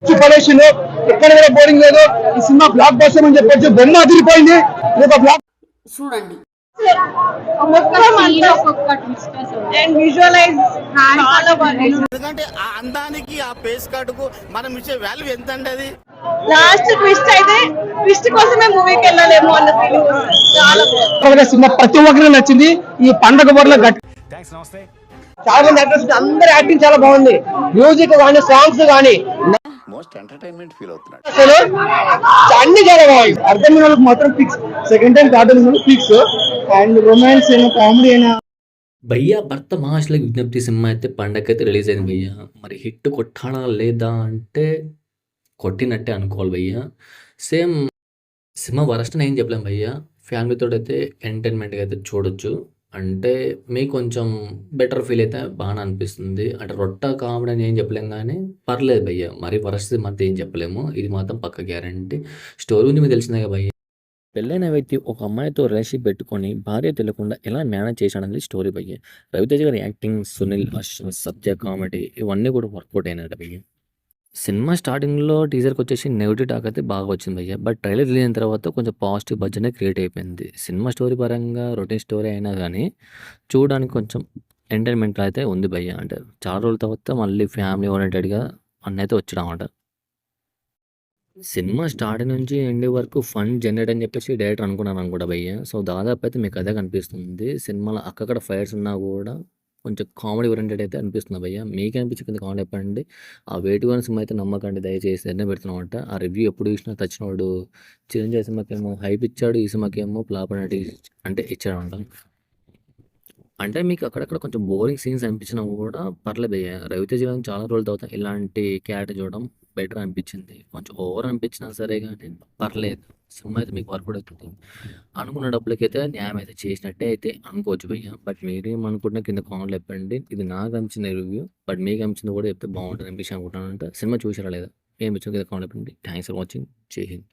పడేసిండు, ఎక్కడ కూడా బోరింగ్ లేదు. ఈ సినిమా బ్లాక్ బస్టర్ అని చెప్పొచ్చు. బొమ్మ అదిరిపోయింది. ఒక బ్లాక్ చూడండి ఎందుకంటే ఆ అందానికి ఆ ఫేస్ కట్టుకు మనం ఇచ్చే వాల్యూ ఎంత అండి అది. లాస్ట్ ట్విస్ట్ అయితే ట్విస్ట్ కోసమే మూవీకి వెళ్ళలేము అన్న ఫీలింగ్ చాలా సినిమా ప్రతి ఒక్కరికి నచ్చింది. ఈ పండగ బోర్లో చాలా మంది యాక్టర్స్ అందరి యాక్టింగ్ చాలా బాగుంది. మ్యూజిక్ కానీ సాంగ్స్ కానీ మోస్ట్ ఎంటర్టైన్మెంట్ ఫీల్ అవుతున్నాడు. అసలు అన్ని చాలా బాగుంది. అర్థమైన వాళ్ళకి మాత్రం fix. Second time cartoon fix. And romance అయినా కామెడీ అయినా భయ్యా భర్త మహాశులకు విజ్ఞప్తి సినిమా అయితే పండగైతే రిలీజ్ అయింది భయ్యా. మరి హిట్ కొట్టాడా లేదా అంటే కొట్టినట్టే అనుకోవాలి భయ్యా. సేమ్ సినిమా వరస్ట్ అని ఏం చెప్పలేం భయ్యా. ఫ్యామిలీతో అయితే ఎంటర్టైన్మెంట్గా అయితే చూడొచ్చు. అంటే మీకు కొంచెం బెటర్ ఫీల్ అయితే బాగా అనిపిస్తుంది. అంటే రొట్ట కామెడీ అని ఏం చెప్పలేం కానీ పర్లేదు భయ్యా. మరి వరస్ట్ మధ్య ఏం చెప్పలేము. ఇది మాత్రం పక్క గ్యారంటీ. స్టోరీ ఉంది మీకు తెలిసిందే కదా భయ్యా. పెళ్ళైన వ్యక్తి ఒక అమ్మాయితో రిలేషన్షిప్ పెట్టుకొని భార్య తెలియకుండా ఎలా మేనేజ్ చేశాడనేది స్టోరీ భయ్య. రవితేజ గారి యాక్టింగ్, సునీల్, అశ్విన్, సత్య కామెడీ ఇవన్నీ కూడా వర్కౌట్ అయినాయి భయ్య. సినిమా స్టార్టింగ్లో టీజర్కి వచ్చేసి నెగిటివ్ టాక్ అయితే బాగా వచ్చింది భయ్య. బట్ ట్రైలర్ రిలీజ్ అయిన తర్వాత కొంచెం పాజిటివ్ బజ్ అనేది క్రియేట్ అయిపోయింది. సినిమా స్టోరీ పరంగా రొటీన్ స్టోరీ అయినా కానీ చూడడానికి కొంచెం ఎంటర్టైన్మెంట్ అయితే ఉంది భయ్య. అంటే చాలా రోజుల తర్వాత మళ్ళీ ఫ్యామిలీ ఓరియంటెడ్గా అన్నైతే వచ్చాడన్నమాట. సినిమా స్టార్టింగ్ నుంచి ఎండ్ వరకు ఫన్ జనరేట్ అని చెప్పేసి డైరెక్టర్ అనుకున్నాను అనుకుంటా భయ్య. సో దాదాపు అయితే మీకు అదే కనిపిస్తుంది. సినిమాలో అక్కడ ఫైట్స్ ఉన్నా కూడా కొంచెం కామెడీ ఓరియంటెడ్ అయితే అనిపిస్తుంది భయ్య. మీకు అనిపించింది కామెడీ చెప్పండి. ఆ వేటి వన్ సినిమా అయితే నమ్మకండి దయచేసి అన్నీ పెడుతున్నామంట. ఆ రివ్యూ ఎప్పుడు చూసినా తెచ్చినవాడు చిరంజీవి సినిమాకేమో హైప్ ఇచ్చాడు, ఈ సినిమాకేమో ఫ్లాప్ అనేది అంటే ఇచ్చాడంట. అంటే మీకు అక్కడక్కడ కొంచెం బోరింగ్ సీన్స్ అనిపించినా కూడా పర్లేదు భయ్య. రవితేజ గారిని చాలా రోజుల తర్వాత ఇలాంటి క్యారెక్టర్ చూడడం బెటర్ అనిపించింది. కొంచెం ఓవర్ అనిపించినా సరే కానీ పర్లేదు. సినిమా అయితే మీకు వర్కౌట్ అవుతుంది. అనుకున్న డబ్బులకైతే న్యాయం అయితే చేసినట్టే అయితే అనుకోవచ్చు భయ్య. బట్ మీరేమనుకుంటున్నా కింద కామెంట్లో చెప్పండి. ఇది నాకు అనిపించిన రివ్యూ. బట్ మీకు అనిపించింది కూడా చెప్తే బాగుంటుంది అనిపించి అనుకుంటున్నాను. సినిమా చూసారా లేదా ఏం కింద కామెంట్ చెప్పండి. Thanks for watching. జై హింద్.